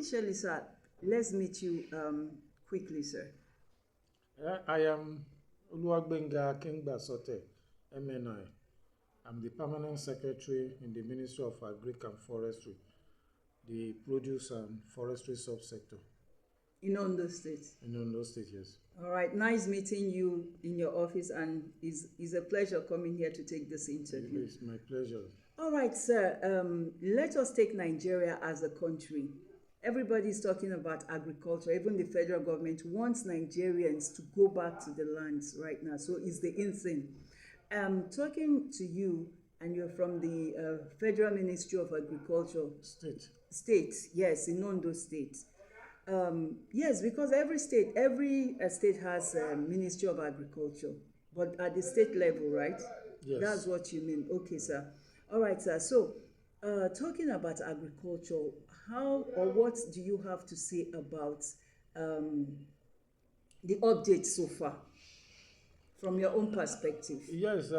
officially, sir, let's meet you quickly, sir. I am Oluwagbenga Akingbasote, MNI. I'm the Permanent Secretary in the Ministry of Agric and Forestry, the produce and forestry subsector. In Ondo State. In Ondo State, yes. All right, nice meeting you in your office, and it's a pleasure coming here to take this interview. It's my pleasure. All right, sir, let us take Nigeria as a country. Everybody's talking about agriculture. Even the federal government wants Nigerians to go back to the lands right now. So it's the in thing. Talking to you, and you're from the Federal Ministry of Agriculture. State, yes, in Ondo State. Yes, because every state has a Ministry of Agriculture, but at the state level, right? Yes. That's what you mean. Okay, sir. All right, sir. So, talking about agriculture, how or what do you have to say about the updates so far, from your own perspective? Yes,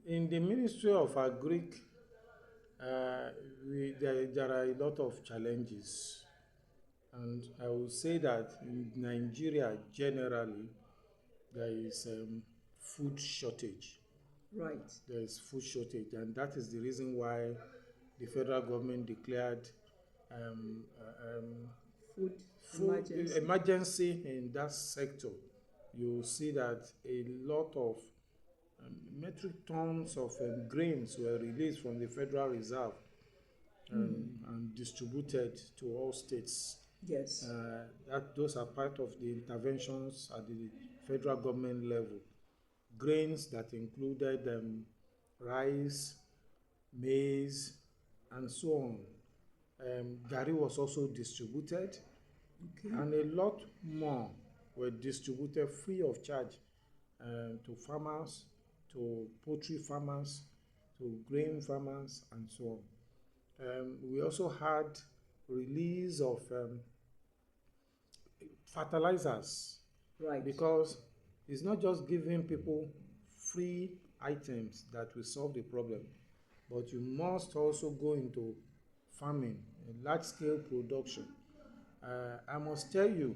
in the Ministry of Agric, there are a lot of challenges. And I will say that in Nigeria, generally, there is food shortage. Right. There is food shortage, and that is the reason why the federal government declared food emergency in that sector. You see that a lot of metric tons of grains were released from the Federal Reserve and distributed to all states. Yes. Those are part of the interventions at the federal government level. Grains that included rice, maize, and so on. Gari was also distributed, and a lot more were distributed free of charge to farmers, to poultry farmers, to grain farmers, and so on. We also had release of fertilizers, right? Because it's not just giving people free items that will solve the problem, but you must also go into farming, large-scale production. I must tell you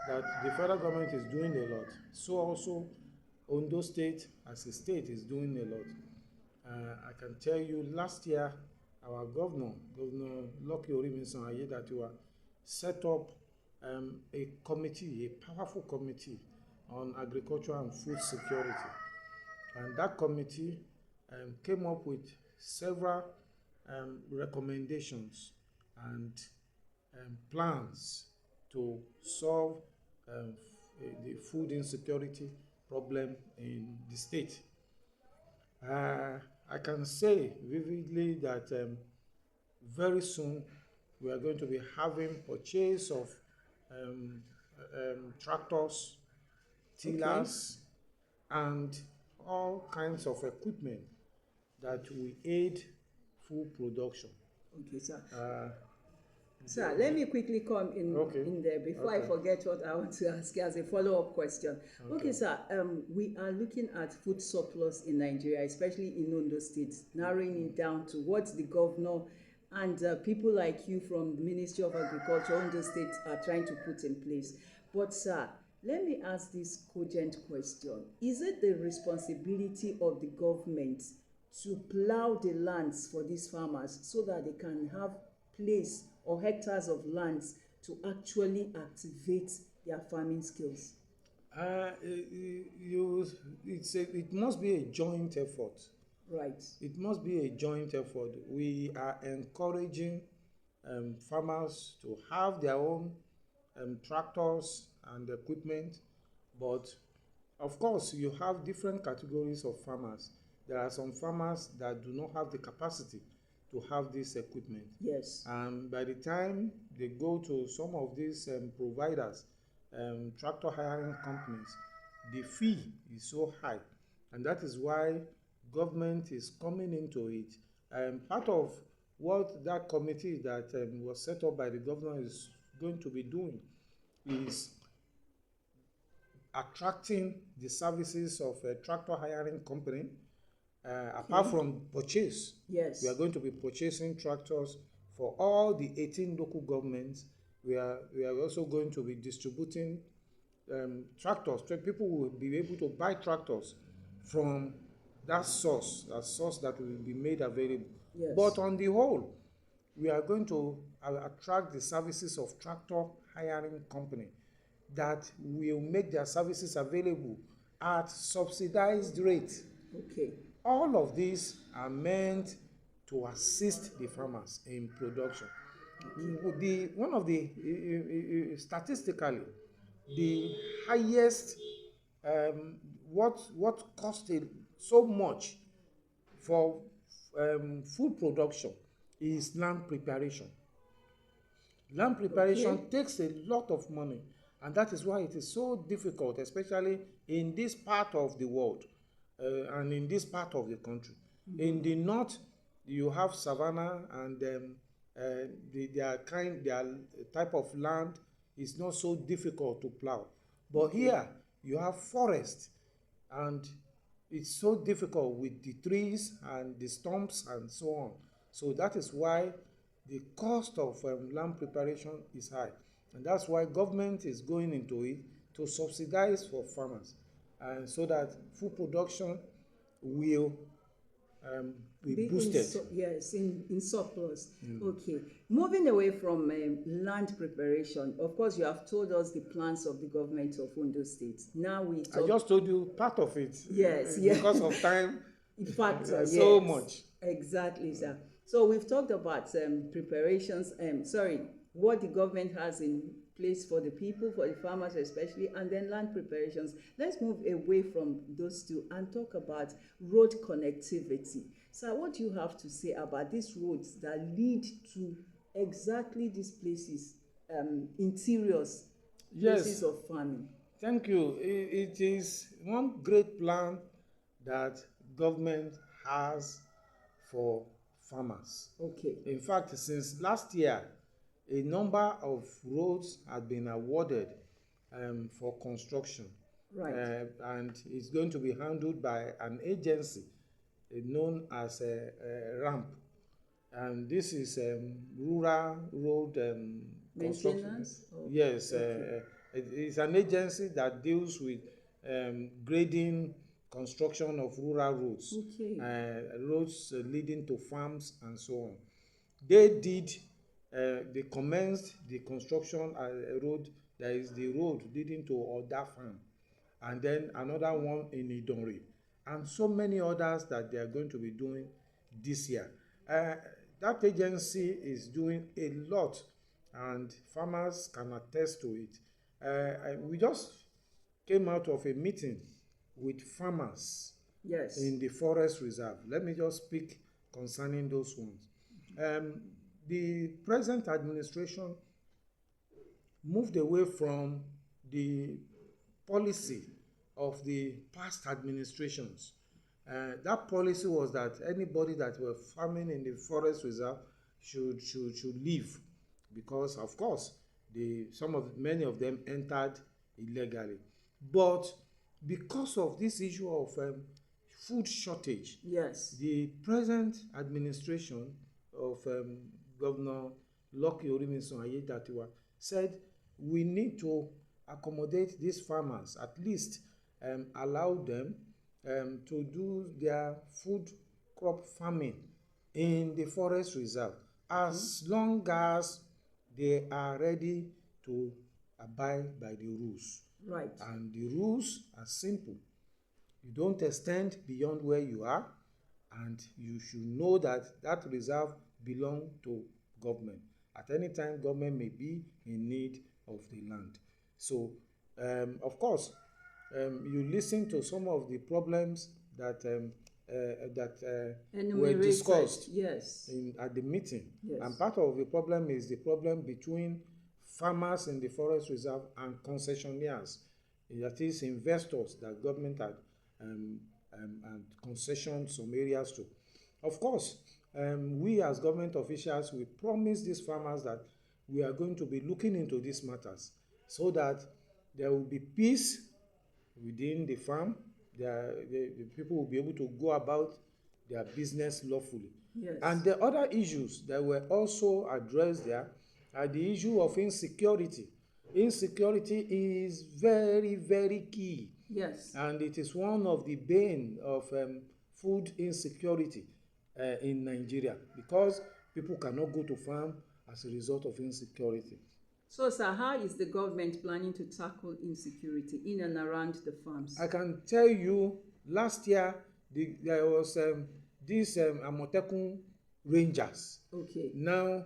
that the federal government is doing a lot. So also Ondo State as a state is doing a lot. I can tell you last year, our Governor Lucky Orimisan Ayedatiwa, set up a committee, a powerful committee on agriculture and food security. And that committee came up with several recommendations and plans to solve the food insecurity problem in the state. I can say vividly that very soon we are going to be having purchase of tractors, tillers, and all kinds of equipment that will aid food production. Okay, sir. Sir, let me quickly come in there before I forget what I want to ask you as a follow-up question. Okay, sir, we are looking at food surplus in Nigeria, especially in Ondo State, narrowing it down to what the governor and people like you from the Ministry of Agriculture, Ondo State, are trying to put in place. But, sir, let me ask this cogent question. Is it the responsibility of the government to plow the lands for these farmers so that they can have place or hectares of lands to actually activate their farming skills? It must be a joint effort. Right. It must be a joint effort. We are encouraging farmers to have their own tractors and equipment, but of course you have different categories of farmers. There are some farmers that do not have the capacity to have this equipment. Yes. And by the time they go to some of these providers, tractor hiring companies, the fee is so high. And that is why government is coming into it. Part of what that committee that was set up by the governor is going to be doing is attracting the services of a tractor hiring company. Apart from purchase, yes, we are going to be purchasing tractors for all the 18 local governments. We are also going to be distributing tractors. People will be able to buy tractors from that source that will be made available. Yes. But on the whole, we are going to attract the services of tractor hiring company that will make their services available at subsidized rate. Okay. All of these are meant to assist the farmers in production. One of the statistically, the highest what costed so much for food production is land preparation. Land preparation takes a lot of money, and that is why it is so difficult, especially in this part of the world and in this part of the country. In the north, you have savanna, and their type of land is not so difficult to plow. But here, you have forest, and it's so difficult with the trees and the stumps and so on. So that is why the cost of land preparation is high, and that's why government is going into it to subsidize for farmers, and so that food production will be boosted. In surplus. Okay. Moving away from land preparation, of course, you have told us the plans of the government of Ondo State. Now I just told you part of it. Yes, because of time. In fact, so much. Exactly, sir. So we've talked about preparations. What the government has in place for the people, for the farmers especially, and then land preparations. Let's move away from those two and talk about road connectivity. So what do you have to say about these roads that lead to exactly these places, interiors, places of farming? Thank you. It is one great plan that government has for farmers. Okay. In fact, since last year, a number of roads have been awarded for construction. Right. And it's going to be handled by an agency known as RAMP. And this is Rural Road Construction. Yes. It's an agency that deals with grading construction of rural roads. Roads leading to farms and so on. They commenced the construction road. There is the road leading to Oda Farm, and then another one in Idonre, and so many others that they are going to be doing this year. That agency is doing a lot, and farmers can attest to it. We just came out of a meeting with farmers in the forest reserve. Let me just speak concerning those ones. The present administration moved away from the policy of the past administrations. That policy was that anybody that were farming in the forest reserve should leave, because of course many of them entered illegally. But because of this issue of food shortage, the present administration of Governor Lucky Orimisun Ayedatiwa said we need to accommodate these farmers, at least allow them to do their food crop farming in the forest reserve, as long as they are ready to abide by the rules. Right. And the rules are simple. You don't extend beyond where you are, and you should know that that reserve belongs to government. At any time, government may be in need of the land. So, of course, you listen to some of the problems that were discussed at the meeting. And part of the problem is the problem between farmers in the forest reserve and concessionaires, that is, investors that government had and concession some areas to. Of course, we as government officials, we promise these farmers that we are going to be looking into these matters so that there will be peace within the farm. The people will be able to go about their business lawfully. Yes. And the other issues that were also addressed there are the issue of insecurity. Insecurity is very, very key. Yes. And it is one of the bane of food insecurity in Nigeria, because people cannot go to farm as a result of insecurity. So, sir, how is the government planning to tackle insecurity in and around the farms? I can tell you, last year there was these Amotekun Rangers. Okay. Now,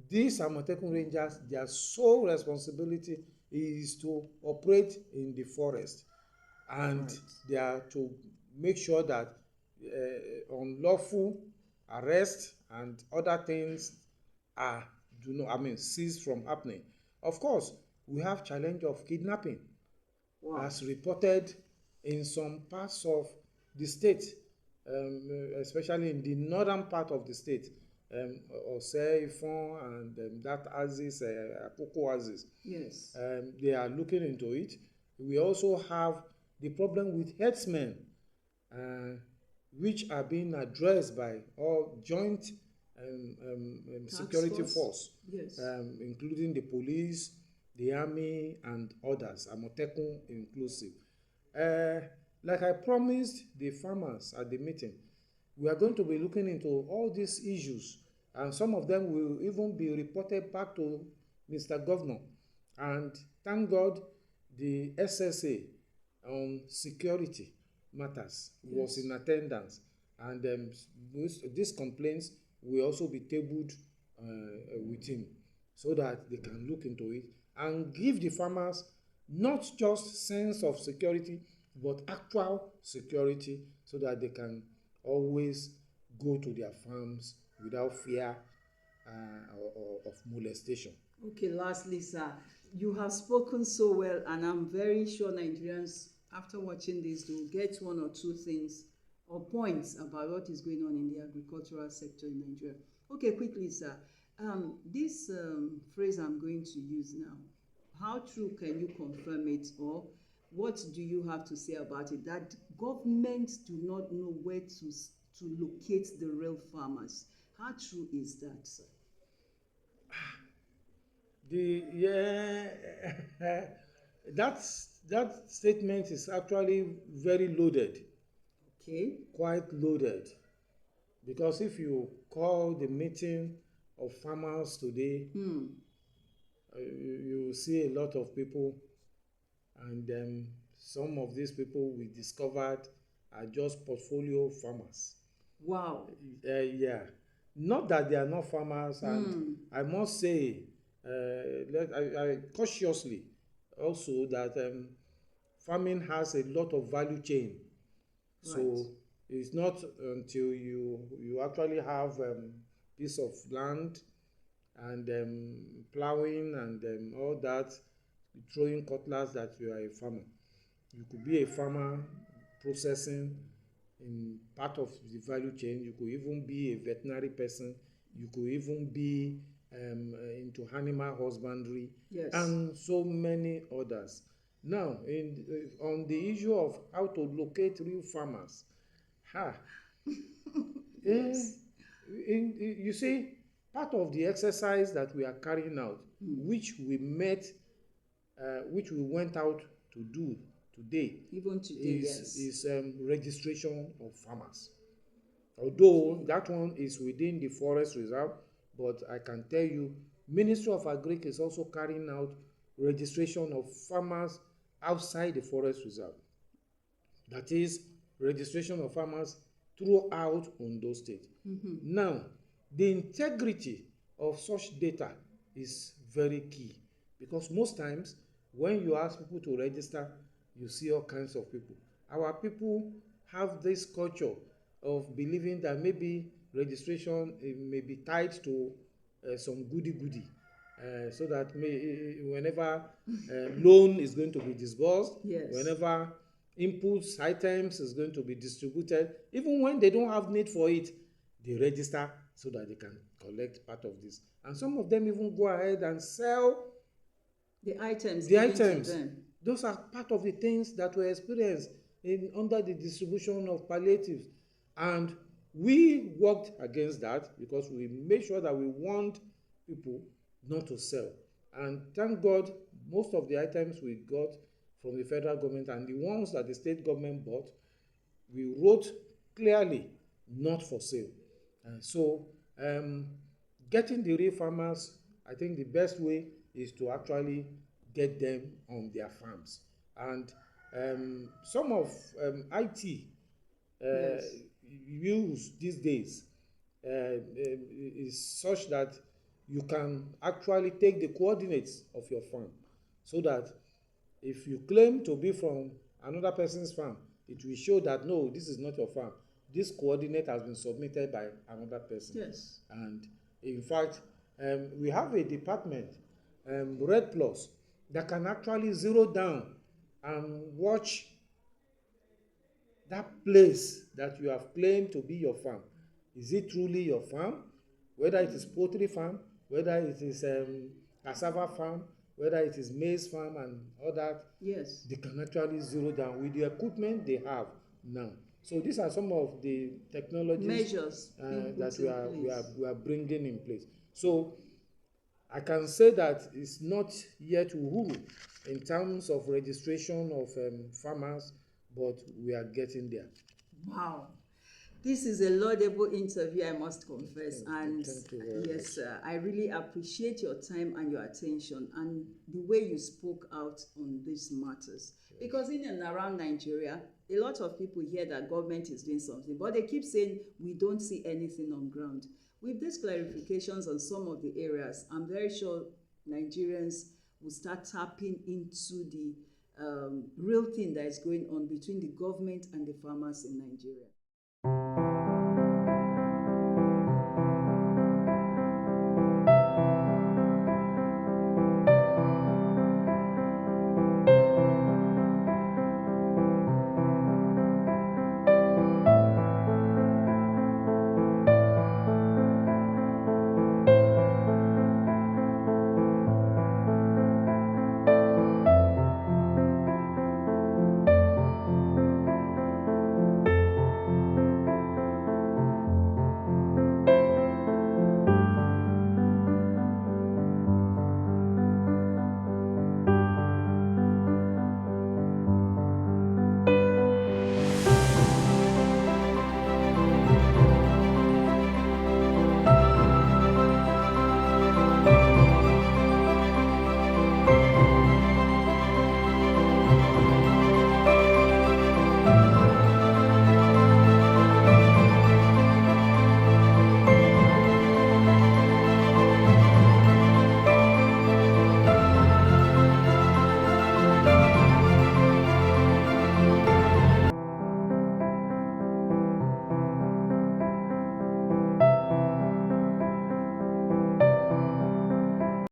these Amotekun Rangers, their sole responsibility is to operate in the forest, and right, they are to make sure that unlawful arrest and other things are cease from happening. Of course, we have challenge of kidnapping. Wow. As reported in some parts of the state, especially in the northern part of the state, Ose, Ifon, and that Aziz, Akoko Aziz. Yes. They are looking into it. We also have the problem with herdsmen, which are being addressed by all joint security force, yes, including the police, the army, and others, Amotekun inclusive. Like I promised the farmers at the meeting, we are going to be looking into all these issues, and some of them will even be reported back to Mr. Governor. And thank God the SSA on security matters was in attendance, and these complaints will also be tabled with him, so that they can look into it and give the farmers not just sense of security but actual security, so that they can always go to their farms without fear of molestation. Okay, lastly, sir, you have spoken so well, and I'm very sure Nigerians, after watching this, will get one or two things or points about what is going on in the agricultural sector in Nigeria. Okay, quickly, sir. This phrase I'm going to use now, how true can you confirm it, or what do you have to say about it? That governments do not know where to locate the real farmers. How true is that, sir? That statement is actually very loaded. Okay. Quite loaded. Because if you call the meeting of farmers today, you see a lot of people, and some of these people we discovered are just portfolio farmers. Wow. Yeah. Not that they are not farmers, and I must say, I cautiously also that farming has a lot of value chain. Right. So it's not until you actually have piece of land and plowing and all that, throwing cutlass, that you are a farmer. You could be a farmer processing in part of the value chain. You could even be a veterinary person. You could even be into animal husbandry, yes, and so many others. Now, on the issue of how to locate real farmers, yes. You see, part of the exercise that we are carrying out, which we went out to do today, even today, is registration of farmers. Although that one is within the forest reserve, but I can tell you, Ministry of Agric is also carrying out registration of farmers outside the forest reserve. That is, registration of farmers throughout Ondo State. Now, the integrity of such data is very key, because most times when you ask people to register, you see all kinds of people. Our people have this culture of believing that maybe registration may be tied to some goody, so that whenever loan is going to be disbursed, yes, whenever inputs items is going to be distributed, even when they don't have need for it, they register so that they can collect part of this. And some of them even go ahead and sell the items. Those are part of the things that were experienced under the distribution of palliatives. And we worked against that because we made sure that we warned people not to sell. And thank God, most of the items we got from the federal government and the ones that the state government bought, we wrote clearly not for sale. And so getting the real farmers, I think the best way is to actually get them on their farms. And some of IT Yes. use these days is such that you can actually take the coordinates of your farm, so that if you claim to be from another person's farm, it will show that no, this is not your farm. This coordinate has been submitted by another person. Yes. And in fact, we have a department, Red Plus, that can actually zero down and watch that place that you have claimed to be your farm. Is it truly your farm? Whether it is poultry farm, whether it is cassava farm, whether it is maize farm and all that. Yes. They can actually zero down with the equipment they have now. So these are some of the technologies measures that we are bringing in place. So I can say that it's not yet uhuru in terms of registration of farmers, but we are getting there. Wow. This is a laudable interview, I must confess. And yes, sir, I really appreciate your time and your attention and the way you spoke out on these matters. Yes. Because in and around Nigeria, a lot of people hear that government is doing something, but they keep saying we don't see anything on ground. With these clarifications on some of the areas, I'm very sure Nigerians will start tapping into the real thing that is going on between the government and the farmers in Nigeria.